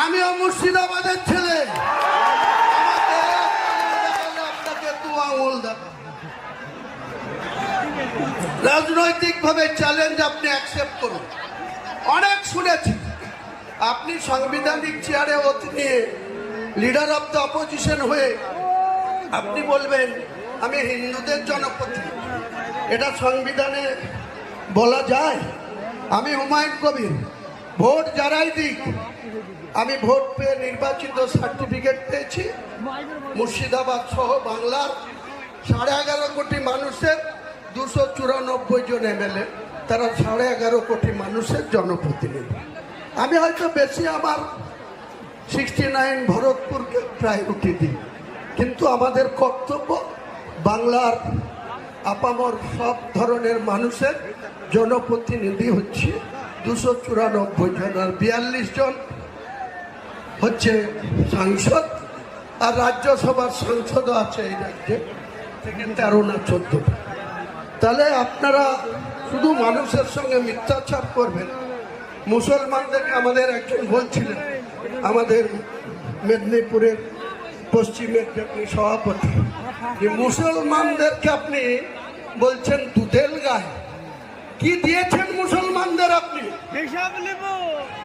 আমিও মুর্শিদাবাদের ছেলে। আপনাকে দু আঙুল দেখাবো। রাজনৈতিক ভাবে চ্যালেঞ্জ আপনি অ্যাকসেপ্ট করুন। অনেক শুনেছি আপনি সাংবিধানিক চেয়ারে অতি নিয়ে লিডার অফ দ্য অপোজিশন হয়ে আপনি বলবেন আমি হিন্দুদের জনপ্রতিনিধি। এটা সংবিধানে বলা যায়? আমি হুমায়ুন কবির, ভোট যারাই দিক, আমি ভোট পেয়ে নির্বাচিত সার্টিফিকেট পেয়েছি। মুর্শিদাবাদ সহ বাংলার 11.5 কোটি মানুষের 294 জন এমএলএ, তারা 11.5 কোটি মানুষের জনপ্রতিনিধি। আমি হয়তো বেশি আমার 69 ভরতপুরকে প্রায়োরিটি দিই, কিন্তু আমাদের কর্তব্য বাংলার আপামর সব ধরনের মানুষের জনপ্রতিনিধি হচ্ছে 294 জন, আর 42 জন হচ্ছে সাংসদ, আর রাজ্যসভার সাংসদও আছে এই রাজ্যে থেকে 13 না 14। তাহলে আপনারা শুধু মানুষের সঙ্গে মিথ্যাচার করবেন। মুসলমানদেরকে আমাদের একজন বলছিলেন, আমাদের মেদিনীপুরের পশ্চিমের যিনি সভাপতি, যে মুসলমানদেরকে আপনি বলছেন দুধেল গায়ে। কি দিয়েছেন মুসলমানদের আপনি?